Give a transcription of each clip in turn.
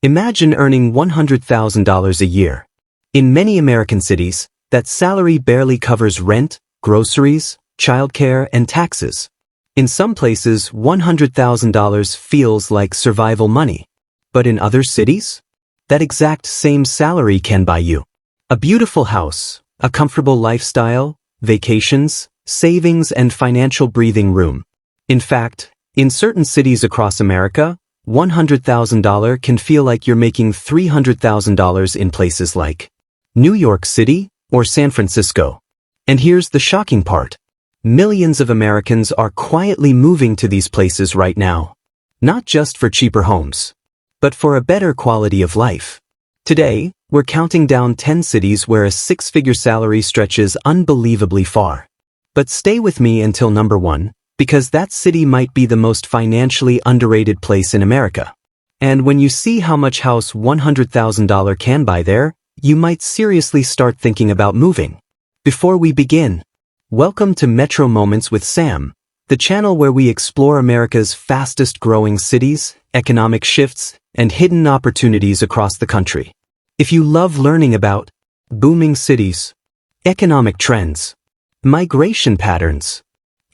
Imagine earning $100,000 a year. In many American cities, that salary barely covers rent, groceries, childcare, and taxes. In some places, $100,000 feels like survival money. But in other cities, that exact same salary can buy you a beautiful house, a comfortable lifestyle, vacations, savings, and financial breathing room. In fact, in certain cities across America, $100,000 can feel like you're making $300,000 in places like New York City or San Francisco. And here's the shocking part. Millions of Americans are quietly moving to these places right now. Not just for cheaper homes, but for a better quality of life. Today, we're counting down 10 cities where a six-figure salary stretches unbelievably far. But stay with me until number 1, because that city might be the most financially underrated place in America. And when you see how much house $100,000 can buy there, you might seriously start thinking about moving. Before we begin, welcome to Metro Moments with Sam, the channel where we explore America's fastest-growing cities, economic shifts, and hidden opportunities across the country. If you love learning about booming cities, economic trends, migration patterns,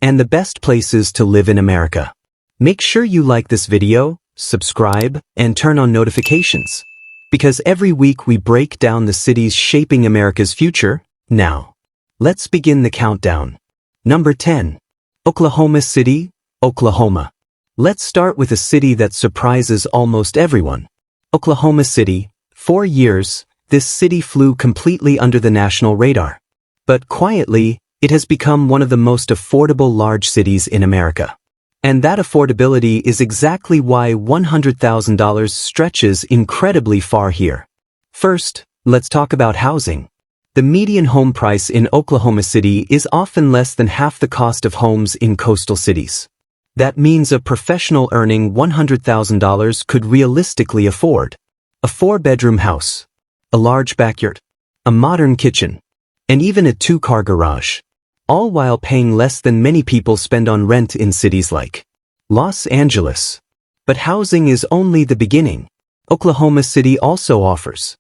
and the best places to live in America, make sure you like this video, subscribe, and turn on notifications. Because every week we break down the cities shaping America's future. Now, let's begin the countdown. Number 10. Oklahoma City, Oklahoma. Let's start with a city that surprises almost everyone. Oklahoma City. For years, this city flew completely under the national radar. But quietly, it has become one of the most affordable large cities in America. And that affordability is exactly why $100,000 stretches incredibly far here. First, let's talk about housing. The median home price in Oklahoma City is often less than half the cost of homes in coastal cities. That means a professional earning $100,000 could realistically afford a 4-bedroom house, a large backyard, a modern kitchen, and even a 2-car garage, all while paying less than many people spend on rent in cities like Los Angeles. But housing is only the beginning. Oklahoma City also offers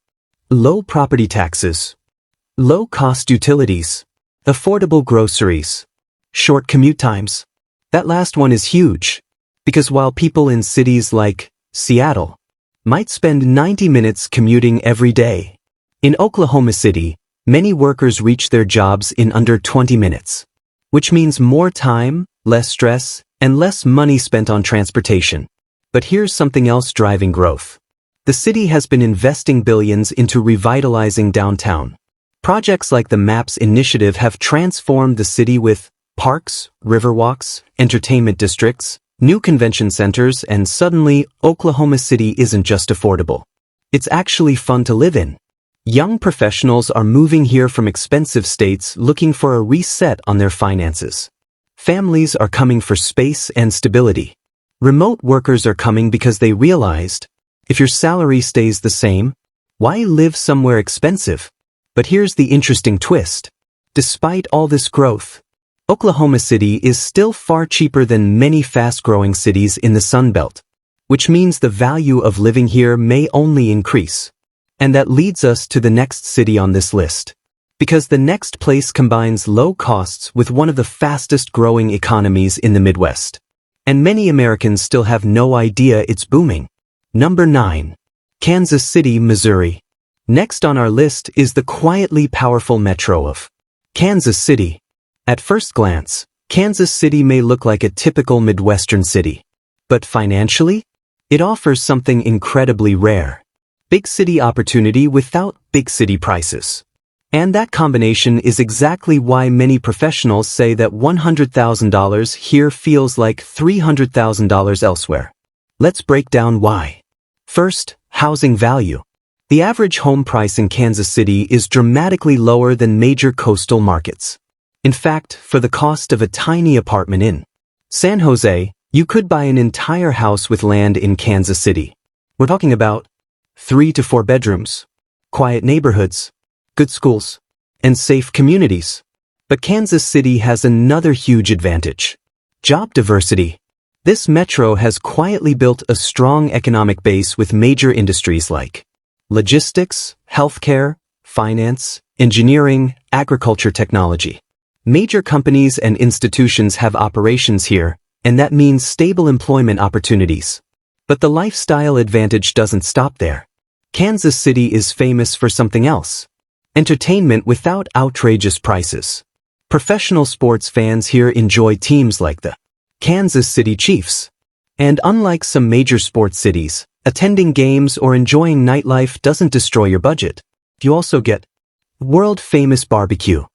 low property taxes, low-cost utilities, affordable groceries, short commute times. That last one is huge, because while people in cities like Seattle might spend 90 minutes commuting every day, in Oklahoma City, many workers reach their jobs in under 20 minutes, which means more time, less stress, and less money spent on transportation. But here's something else driving growth. The city has been investing billions into revitalizing downtown. Projects like the MAPS initiative have transformed the city with parks, riverwalks, entertainment districts, new convention centers, and suddenly, Oklahoma City isn't just affordable. It's actually fun to live in. Young professionals are moving here from expensive states looking for a reset on their finances. Families are coming for space and stability. Remote workers are coming because they realized, if your salary stays the same, why live somewhere expensive? But here's the interesting twist. Despite all this growth, Oklahoma City is still far cheaper than many fast-growing cities in the Sun Belt, which means the value of living here may only increase. And that leads us to the next city on this list. Because the next place combines low costs with one of the fastest-growing economies in the Midwest. And many Americans still have no idea it's booming. Number 9. Kansas City, Missouri. Next on our list is the quietly powerful metro of Kansas City. At first glance, Kansas City may look like a typical Midwestern city. But financially, it offers something incredibly rare. Big city opportunity without big city prices. And that combination is exactly why many professionals say that $100,000 here feels like $300,000 elsewhere. Let's break down why. First, housing value. The average home price in Kansas City is dramatically lower than major coastal markets. In fact, for the cost of a tiny apartment in San Jose, you could buy an entire house with land in Kansas City. We're talking about 3 to 4 bedrooms, quiet neighborhoods, good schools, and safe communities. But Kansas City has another huge advantage. Job diversity. This metro has quietly built a strong economic base with major industries like logistics, healthcare, finance, engineering, agriculture technology. Major companies and institutions have operations here, and that means stable employment opportunities. But the lifestyle advantage doesn't stop there. Kansas City is famous for something else. Entertainment without outrageous prices. Professional sports fans here enjoy teams like the Kansas City Chiefs. And unlike some major sports cities, attending games or enjoying nightlife doesn't destroy your budget. You also get world-famous barbecue,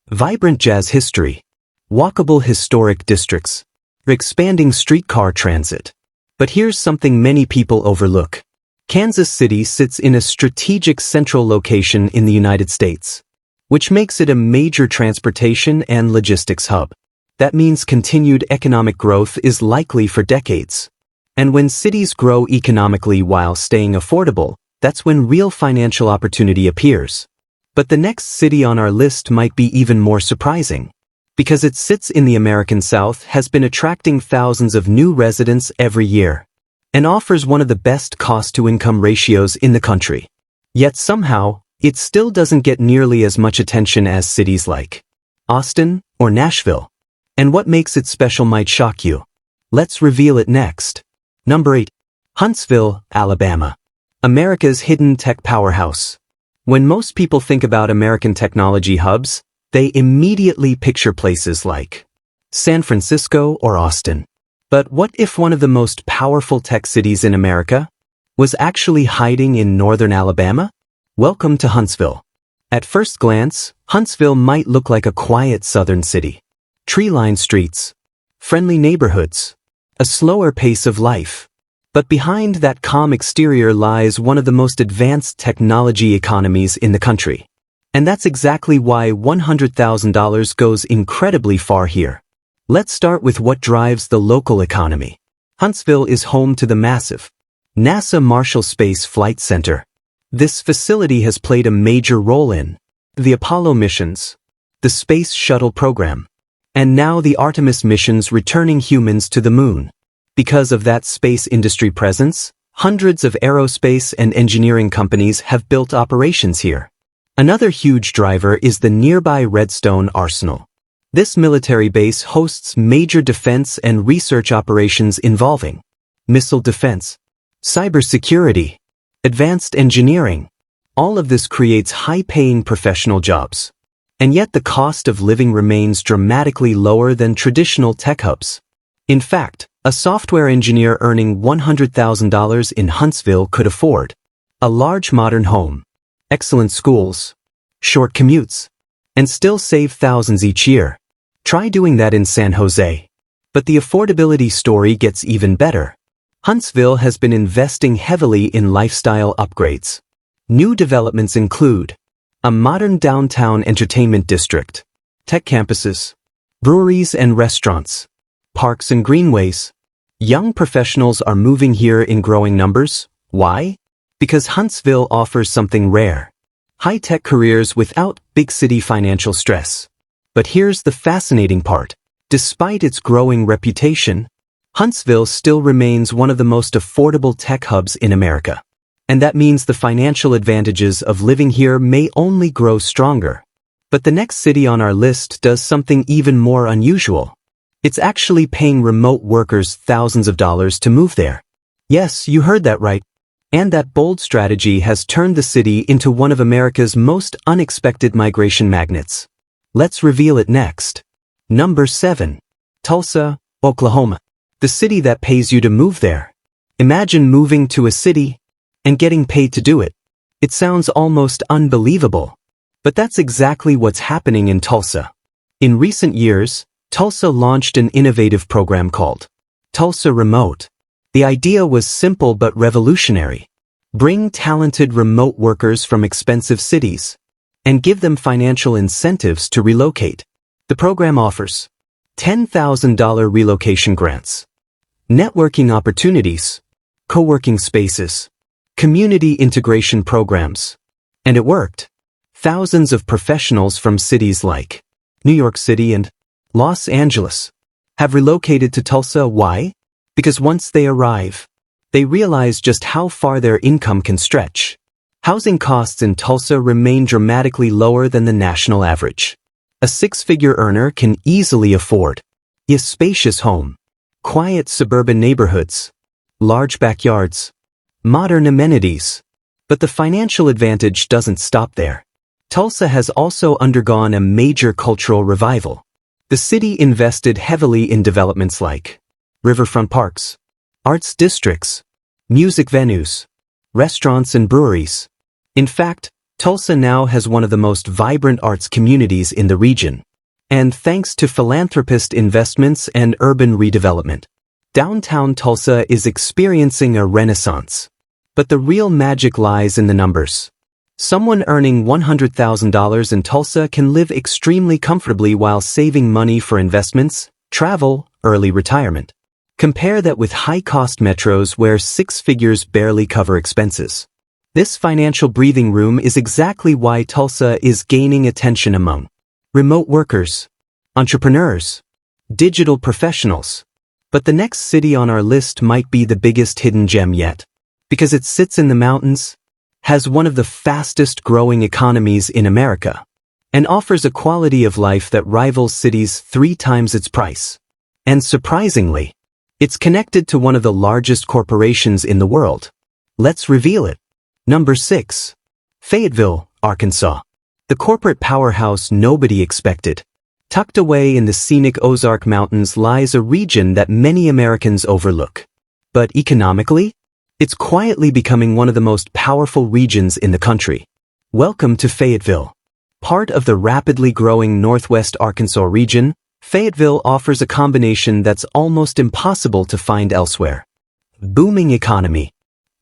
vibrant jazz history, walkable historic districts, expanding streetcar transit. But here's something many people overlook. Kansas City sits in a strategic central location in the United States, which makes it a major transportation and logistics hub. That means continued economic growth is likely for decades. And when cities grow economically while staying affordable, that's when real financial opportunity appears. But the next city on our list might be even more surprising. Because it sits in the American South, has been attracting thousands of new residents every year, and offers one of the best cost-to-income ratios in the country. Yet somehow, it still doesn't get nearly as much attention as cities like Austin or Nashville. And what makes it special might shock you. Let's reveal it next. Number 8. Huntsville, Alabama. America's hidden tech powerhouse. When most people think about American technology hubs, they immediately picture places like San Francisco or Austin. But what if one of the most powerful tech cities in America was actually hiding in northern Alabama? Welcome to Huntsville. At first glance, Huntsville might look like a quiet southern city. Tree-lined streets, friendly neighborhoods, a slower pace of life. But behind that calm exterior lies one of the most advanced technology economies in the country. And that's exactly why $100,000 goes incredibly far here. Let's start with what drives the local economy. Huntsville is home to the massive NASA Marshall Space Flight Center. This facility has played a major role in the Apollo missions, the Space Shuttle program, and now the Artemis missions returning humans to the moon. Because of that space industry presence, hundreds of aerospace and engineering companies have built operations here. Another huge driver is the nearby Redstone Arsenal. This military base hosts major defense and research operations involving missile defense, cybersecurity, advanced engineering. All of this creates high-paying professional jobs. And yet the cost of living remains dramatically lower than traditional tech hubs. In fact, a software engineer earning $100,000 in Huntsville could afford a large modern home, excellent schools, short commutes, and still save thousands each year. Try doing that in San Jose. But the affordability story gets even better. Huntsville has been investing heavily in lifestyle upgrades. New developments include a modern downtown entertainment district, tech campuses, breweries and restaurants, parks and greenways. Young professionals are moving here in growing numbers. Why? Because Huntsville offers something rare. High-tech careers without big city financial stress. But here's the fascinating part. Despite its growing reputation, Huntsville still remains one of the most affordable tech hubs in America. And that means the financial advantages of living here may only grow stronger. But the next city on our list does something even more unusual. It's actually paying remote workers thousands of dollars to move there. Yes, you heard that right. And that bold strategy has turned the city into one of America's most unexpected migration magnets. Let's reveal it next. Number 7. Tulsa, Oklahoma. The city that pays you to move there. Imagine moving to a city and getting paid to do it. It sounds almost unbelievable. But that's exactly what's happening in Tulsa. In recent years, Tulsa launched an innovative program called Tulsa Remote. The idea was simple but revolutionary. Bring talented remote workers from expensive cities and give them financial incentives to relocate. The program offers $10,000 relocation grants, networking opportunities, co-working spaces, community integration programs. And it worked. Thousands of professionals from cities like New York City and Los Angeles have relocated to Tulsa. Why? Because once they arrive, they realize just how far their income can stretch. Housing costs in Tulsa remain dramatically lower than the national average. A six-figure earner can easily afford a spacious home, quiet suburban neighborhoods, large backyards, modern amenities. But the financial advantage doesn't stop there. Tulsa has also undergone a major cultural revival. The city invested heavily in developments like riverfront parks, arts districts, music venues, restaurants and breweries. In fact, Tulsa now has one of the most vibrant arts communities in the region. And thanks to philanthropist investments and urban redevelopment, downtown Tulsa is experiencing a renaissance. But the real magic lies in the numbers. Someone earning $100,000 in Tulsa can live extremely comfortably while saving money for investments, travel, early retirement. Compare that with high-cost metros where six figures barely cover expenses. This financial breathing room is exactly why Tulsa is gaining attention among remote workers, entrepreneurs, digital professionals. But the next city on our list might be the biggest hidden gem yet. Because it sits in the mountains, has one of the fastest growing economies in America, and offers a quality of life that rivals cities 3 times its price. And surprisingly, it's connected to one of the largest corporations in the world. Let's reveal it. Number 6. Fayetteville, Arkansas. The corporate powerhouse nobody expected. Tucked away in the scenic Ozark Mountains lies a region that many Americans overlook. But economically, it's quietly becoming one of the most powerful regions in the country. Welcome to Fayetteville. Part of the rapidly growing Northwest Arkansas region, Fayetteville offers a combination that's almost impossible to find elsewhere. Booming economy,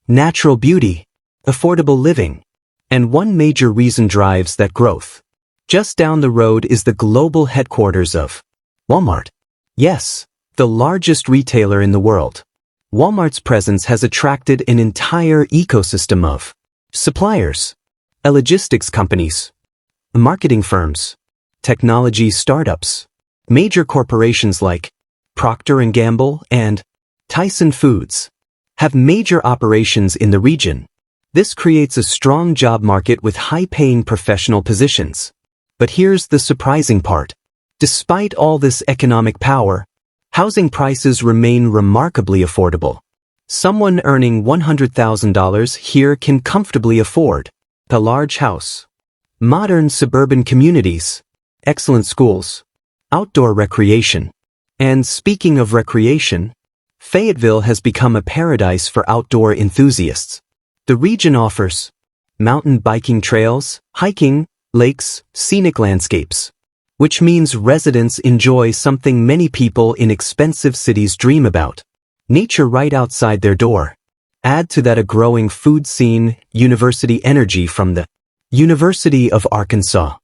natural beauty, affordable living, and one major reason drives that growth. Just down the road is the global headquarters of Walmart. Yes, the largest retailer in the world. Walmart's presence has attracted an entire ecosystem of suppliers, logistics companies, marketing firms, technology startups, major corporations like Procter & Gamble and Tyson Foods have major operations in the region. This creates a strong job market with high-paying professional positions. But here's the surprising part. Despite all this economic power, housing prices remain remarkably affordable. Someone earning $100,000 here can comfortably afford a large house, modern suburban communities, excellent schools, outdoor recreation. And speaking of recreation, Fayetteville has become a paradise for outdoor enthusiasts. The region offers mountain biking trails, hiking, lakes, scenic landscapes, which means residents enjoy something many people in expensive cities dream about: nature right outside their door. Add to that a growing food scene, university energy from the University of Arkansas,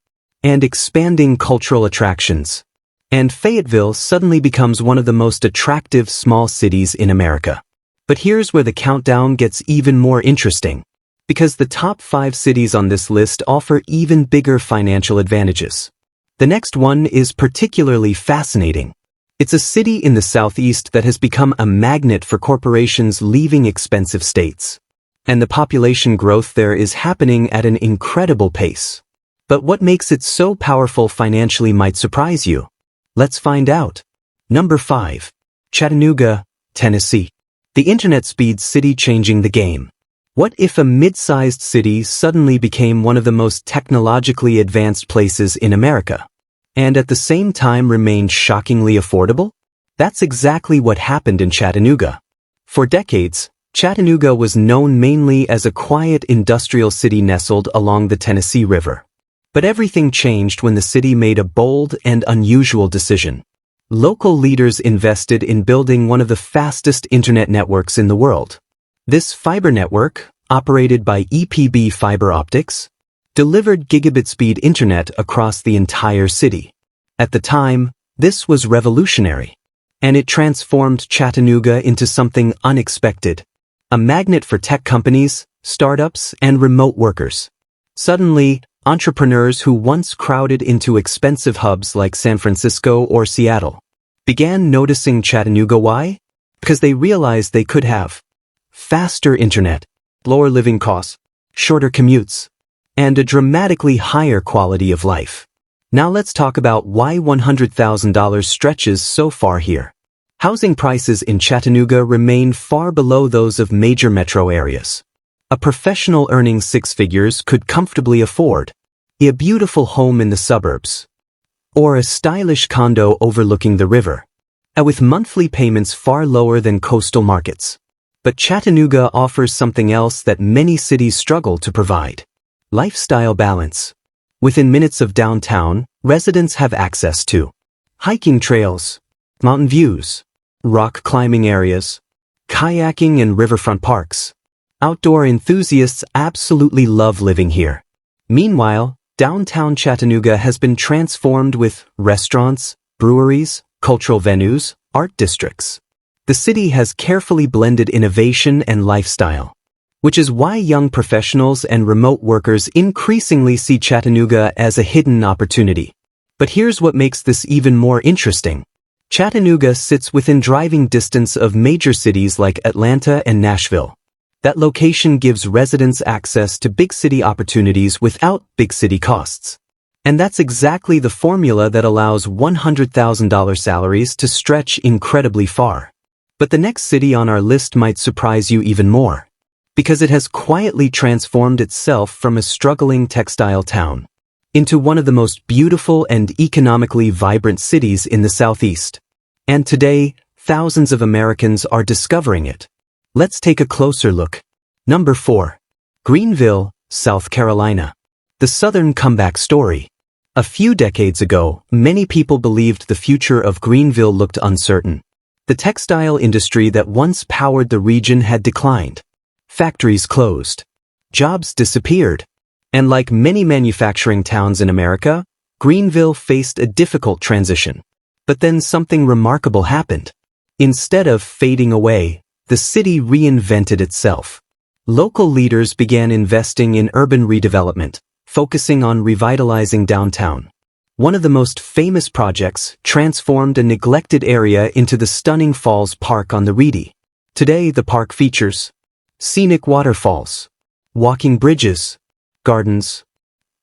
and expanding cultural attractions, and Fayetteville suddenly becomes one of the most attractive small cities in America. But here's where the countdown gets even more interesting, because the top 5 cities on this list offer even bigger financial advantages. The next one is particularly fascinating. It's a city in the southeast that has become a magnet for corporations leaving expensive states. And the population growth there is happening at an incredible pace. But what makes it so powerful financially might surprise you. Let's find out. Number 5. Chattanooga, Tennessee. The internet speed city changing the game. What if a mid-sized city suddenly became one of the most technologically advanced places in America, and at the same time remained shockingly affordable? That's exactly what happened in Chattanooga. For decades, Chattanooga was known mainly as a quiet industrial city nestled along the Tennessee River. But everything changed when the city made a bold and unusual decision. Local leaders invested in building one of the fastest internet networks in the world. This fiber network, operated by EPB Fiber Optics, delivered gigabit-speed internet across the entire city. At the time, this was revolutionary, and it transformed Chattanooga into something unexpected, a magnet for tech companies, startups, and remote workers. Suddenly, entrepreneurs who once crowded into expensive hubs like San Francisco or Seattle began noticing Chattanooga. Why? because they realized they could have faster internet, lower living costs, shorter commutes, and a dramatically higher quality of life. Now let's talk about why $100,000 stretches so far here. Housing prices in Chattanooga remain far below those of major metro areas. A professional earning six figures could comfortably afford a beautiful home in the suburbs, or a stylish condo overlooking the river, with monthly payments far lower than coastal markets. But Chattanooga offers something else that many cities struggle to provide: lifestyle balance. Within minutes of downtown, residents have access to hiking trails, mountain views, rock climbing areas, kayaking and riverfront parks. Outdoor enthusiasts absolutely love living here. Meanwhile, downtown Chattanooga has been transformed with restaurants, breweries, cultural venues, art districts. The city has carefully blended innovation and lifestyle, which is why young professionals and remote workers increasingly see Chattanooga as a hidden opportunity. But here's what makes this even more interesting. Chattanooga sits within driving distance of major cities like Atlanta and Nashville. That location gives residents access to big city opportunities without big city costs. And that's exactly the formula that allows $100,000 salaries to stretch incredibly far. But the next city on our list might surprise you even more, because it has quietly transformed itself from a struggling textile town into one of the most beautiful and economically vibrant cities in the Southeast. And today, thousands of Americans are discovering it. Let's take a closer look. Number 4. Greenville, South Carolina. The Southern comeback story. A few decades ago, many people believed the future of Greenville looked uncertain. The textile industry that once powered the region had declined. Factories closed. Jobs disappeared. And like many manufacturing towns in America, Greenville faced a difficult transition. But then something remarkable happened. Instead of fading away, the city reinvented itself. Local leaders began investing in urban redevelopment, focusing on revitalizing downtown. One of the most famous projects transformed a neglected area into the stunning Falls Park on the Reedy. Today, the park features scenic waterfalls, walking bridges, gardens,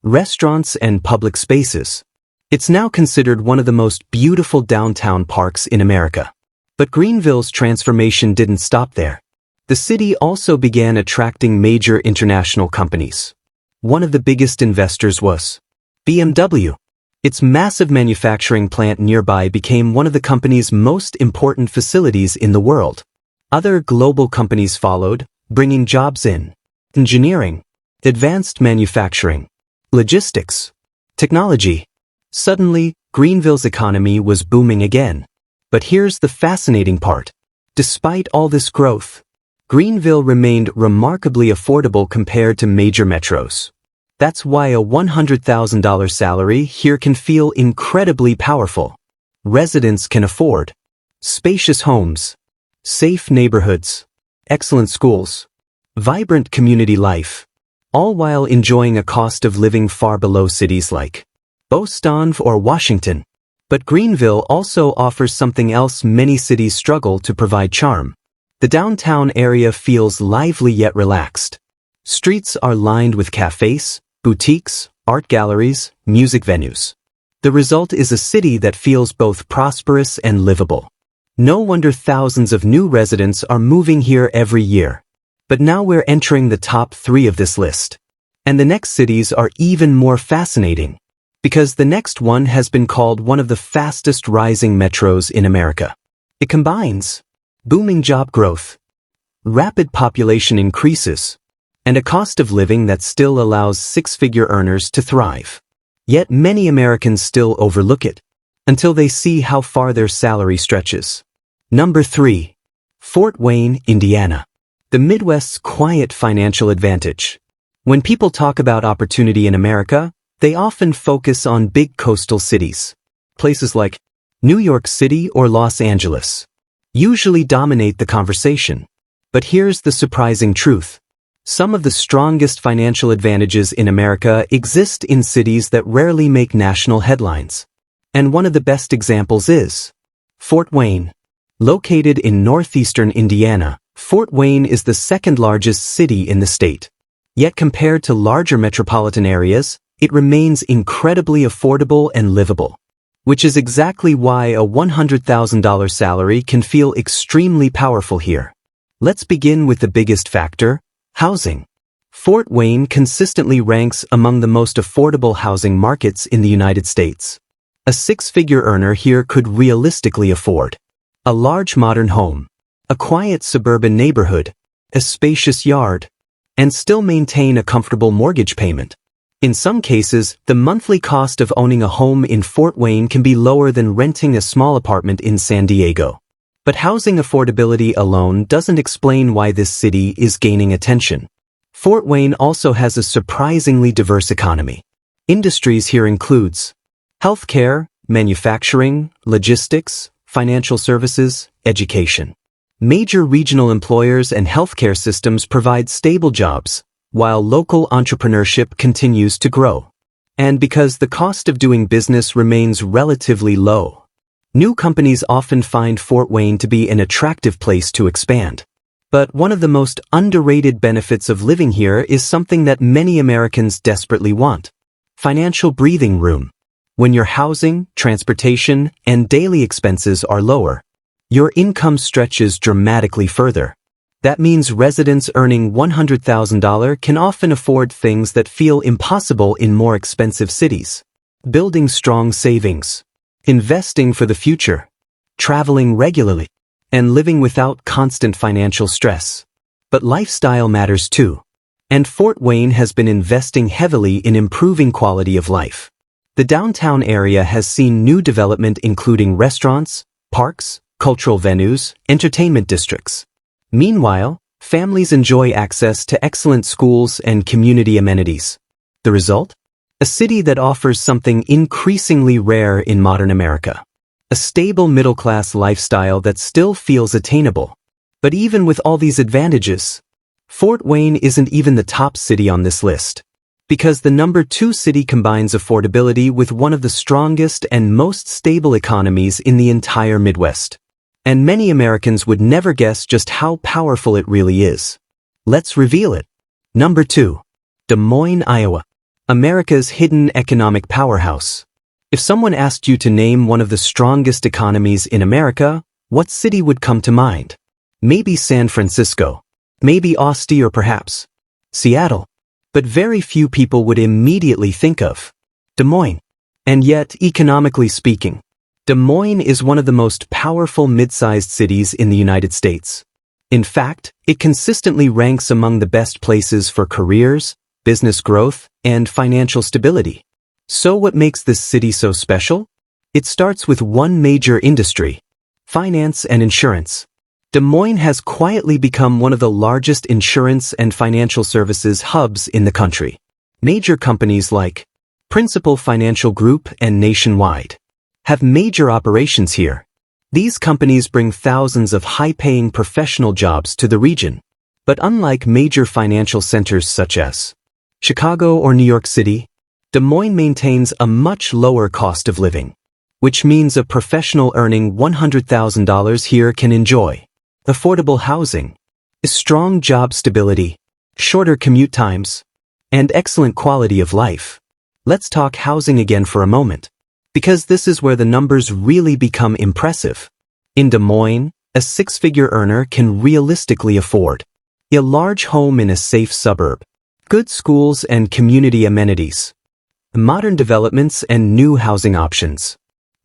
restaurants, and public spaces. It's now considered one of the most beautiful downtown parks in America. But Greenville's transformation didn't stop there. The city also began attracting major international companies. One of the biggest investors was BMW. Its massive manufacturing plant nearby became one of the company's most important facilities in the world. Other global companies followed, bringing jobs in engineering, advanced manufacturing, logistics, technology. Suddenly, Greenville's economy was booming again. But here's the fascinating part. Despite all this growth, Greenville remained remarkably affordable compared to major metros. That's why a $100,000 salary here can feel incredibly powerful. Residents can afford spacious homes, safe neighborhoods, excellent schools, vibrant community life, all while enjoying a cost of living far below cities like Boston or Washington. But Greenville also offers something else many cities struggle to provide: charm. The downtown area feels lively yet relaxed. Streets are lined with cafes, boutiques, art galleries, music venues. The result is a city that feels both prosperous and livable. No wonder thousands of new residents are moving here every year. But now we're entering the top 3 of this list. And the next cities are even more fascinating, because the next one has been called one of the fastest rising metros in America. It combines booming job growth, rapid population increases, and a cost of living that still allows six-figure earners to thrive. Yet many Americans still overlook it, until they see how far their salary stretches. Number 3. Fort Wayne, Indiana. The Midwest's quiet financial advantage. When people talk about opportunity in America, they often focus on big coastal cities. Places like New York City or Los Angeles usually dominate the conversation. But here's the surprising truth. Some of the strongest financial advantages in America exist in cities that rarely make national headlines. And one of the best examples is Fort Wayne. Located in northeastern Indiana, Fort Wayne is the second largest city in the state. Yet compared to larger metropolitan areas, it remains incredibly affordable and livable. Which is exactly why a $100,000 salary can feel extremely powerful here. Let's begin with the biggest factor, housing. Fort Wayne consistently ranks among the most affordable housing markets in the United States. A six-figure earner here could realistically afford a large modern home, a quiet suburban neighborhood, a spacious yard, and still maintain a comfortable mortgage payment. In some cases, the monthly cost of owning a home in Fort Wayne can be lower than renting a small apartment in San Diego. But housing affordability alone doesn't explain why this city is gaining attention. Fort Wayne also has a surprisingly diverse economy. Industries here includes healthcare, manufacturing, logistics, financial services, education. Major regional employers and healthcare systems provide stable jobs, while local entrepreneurship continues to grow. And because the cost of doing business remains relatively low, new companies often find Fort Wayne to be an attractive place to expand. But one of the most underrated benefits of living here is something that many Americans desperately want: financial breathing room. When your housing, transportation, and daily expenses are lower, your income stretches dramatically further. That means residents earning $100,000 can often afford things that feel impossible in more expensive cities. Building strong savings, investing for the future, traveling regularly, and living without constant financial stress. But lifestyle matters too. And Fort Wayne has been investing heavily in improving quality of life. The downtown area has seen new development including restaurants, parks, cultural venues, entertainment districts. Meanwhile, families enjoy access to excellent schools and community amenities. The result? A city that offers something increasingly rare in modern America. A stable middle-class lifestyle that still feels attainable. But even with all these advantages, Fort Wayne isn't even the top city on this list. Because the number 2 city combines affordability with one of the strongest and most stable economies in the entire Midwest. And many Americans would never guess just how powerful it really is. Let's reveal it. Number 2. Des Moines, Iowa. America's hidden economic powerhouse. If someone asked you to name one of the strongest economies in America, what city would come to mind? Maybe San Francisco. Maybe Austin, or perhaps Seattle. But very few people would immediately think of Des Moines. And yet, economically speaking, Des Moines is one of the most powerful mid-sized cities in the United States. In fact, it consistently ranks among the best places for careers, business growth, and financial stability. So what makes this city so special? It starts with one major industry: finance and insurance. Des Moines has quietly become one of the largest insurance and financial services hubs in the country. Major companies like Principal Financial Group and Nationwide have major operations here. These companies bring thousands of high-paying professional jobs to the region. But unlike major financial centers such as Chicago or New York City, Des Moines maintains a much lower cost of living, which means a professional earning $100,000 here can enjoy affordable housing, strong job stability, shorter commute times, and excellent quality of life. Let's talk housing again for a moment, because this is where the numbers really become impressive. In Des Moines, a six-figure earner can realistically afford a large home in a safe suburb, good schools and community amenities, modern developments and new housing options.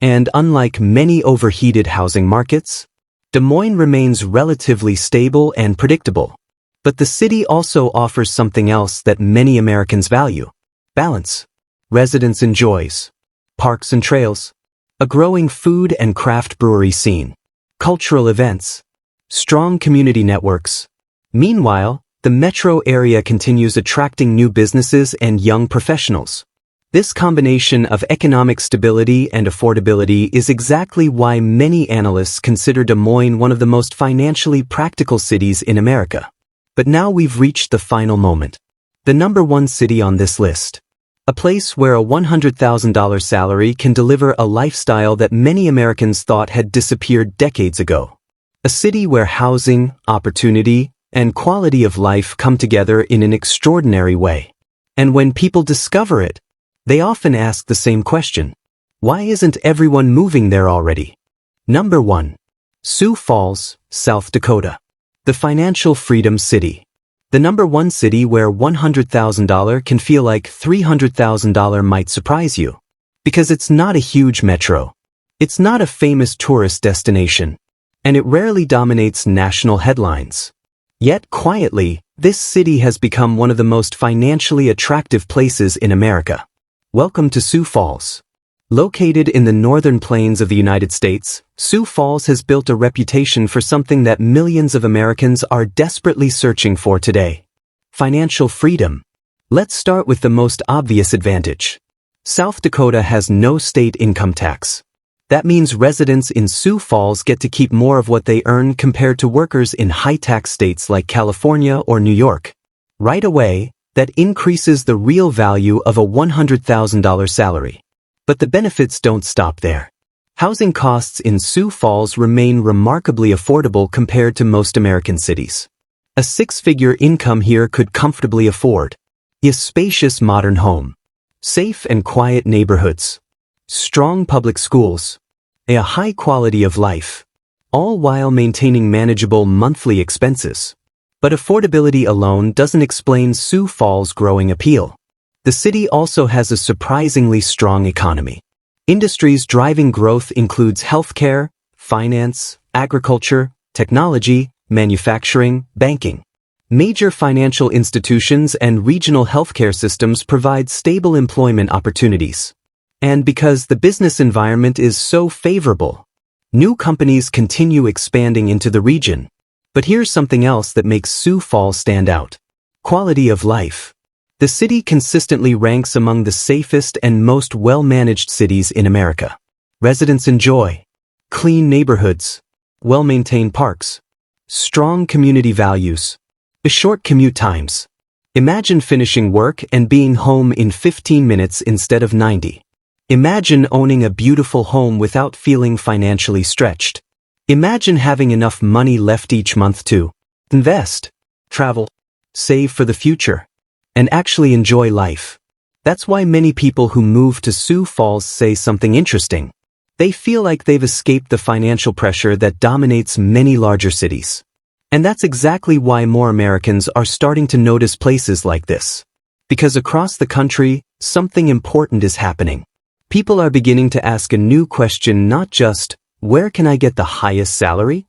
And unlike many overheated housing markets, Des Moines remains relatively stable and predictable. But the city also offers something else that many Americans value: balance. Residents enjoys parks and trails, a growing food and craft brewery scene, cultural events, strong community networks. Meanwhile, the metro area continues attracting new businesses and young professionals. This combination of economic stability and affordability is exactly why many analysts consider Des Moines one of the most financially practical cities in America. But now we've reached the final moment. The number 1 city on this list. A place where a $100,000 salary can deliver a lifestyle that many Americans thought had disappeared decades ago. A city where housing, opportunity, and quality of life come together in an extraordinary way. And when people discover it, they often ask the same question. Why isn't everyone moving there already? Number 1. Sioux Falls, South Dakota. The financial freedom city. The number 1 city where $100,000 can feel like $300,000 might surprise you. Because it's not a huge metro. It's not a famous tourist destination. And it rarely dominates national headlines. Yet quietly, this city has become one of the most financially attractive places in America. Welcome to Sioux Falls. Located in the northern plains of the United States, Sioux Falls has built a reputation for something that millions of Americans are desperately searching for today. Financial freedom. Let's start with the most obvious advantage. South Dakota has no state income tax. That means residents in Sioux Falls get to keep more of what they earn compared to workers in high-tax states like California or New York. Right away, that increases the real value of a $100,000 salary. But the benefits don't stop there. Housing costs in Sioux Falls remain remarkably affordable compared to most American cities. A 6-figure income here could comfortably afford a spacious modern home, safe and quiet neighborhoods, strong public schools, a high quality of life, all while maintaining manageable monthly expenses. But affordability alone doesn't explain Sioux Falls' growing appeal. The city also has a surprisingly strong economy. Industries driving growth includes healthcare, finance, agriculture, technology, manufacturing, banking. Major financial institutions and regional healthcare systems provide stable employment opportunities. And because the business environment is so favorable, new companies continue expanding into the region. But here's something else that makes Sioux Falls stand out. Quality of life. The city consistently ranks among the safest and most well-managed cities in America. Residents enjoy clean neighborhoods, well-maintained parks, strong community values, short commute times. Imagine finishing work and being home in 15 minutes instead of 90. Imagine owning a beautiful home without feeling financially stretched. Imagine having enough money left each month to invest, travel, save for the future, and actually enjoy life. That's why many people who move to Sioux Falls say something interesting. They feel like they've escaped the financial pressure that dominates many larger cities. And that's exactly why more Americans are starting to notice places like this. Because across the country, something important is happening. People are beginning to ask a new question, not just, where can I get the highest salary?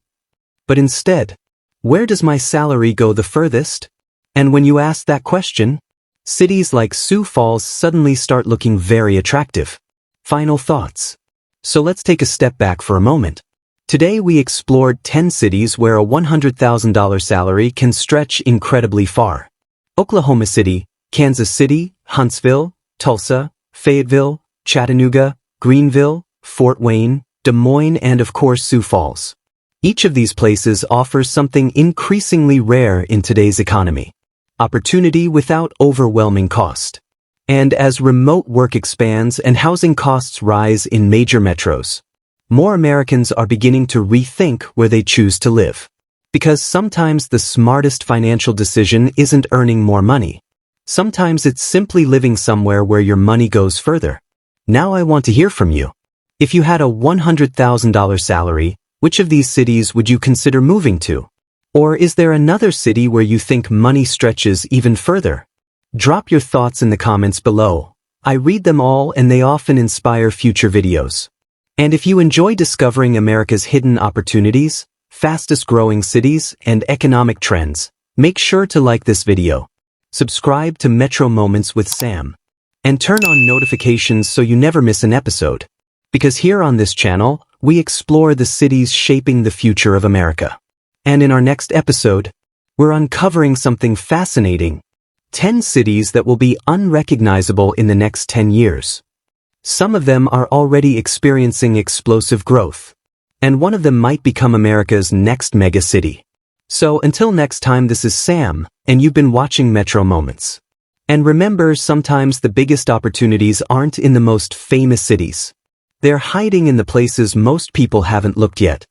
But instead, where does my salary go the furthest? And when you ask that question, cities like Sioux Falls suddenly start looking very attractive. Final thoughts. So let's take a step back for a moment. Today we explored 10 cities where a $100,000 salary can stretch incredibly far. Oklahoma City, Kansas City, Huntsville, Tulsa, Fayetteville, Chattanooga, Greenville, Fort Wayne, Des Moines, and of course Sioux Falls. Each of these places offers something increasingly rare in today's economy. Opportunity without overwhelming cost. And as remote work expands and housing costs rise in major metros, more Americans are beginning to rethink where they choose to live. Because sometimes the smartest financial decision isn't earning more money. Sometimes it's simply living somewhere where your money goes further. Now I want to hear from you. If you had a $100,000 salary, which of these cities would you consider moving to? Or is there another city where you think money stretches even further? Drop your thoughts in the comments below. I read them all and they often inspire future videos. And if you enjoy discovering America's hidden opportunities, fastest growing cities, and economic trends, make sure to like this video. Subscribe to Metro Moments with Sam. And turn on notifications so you never miss an episode. Because here on this channel, we explore the cities shaping the future of America. And in our next episode, we're uncovering something fascinating. 10 cities that will be unrecognizable in the next 10 years. Some of them are already experiencing explosive growth. And one of them might become America's next mega city. So until next time, this is Sam, and you've been watching Metro Moments. And remember, sometimes the biggest opportunities aren't in the most famous cities. They're hiding in the places most people haven't looked yet.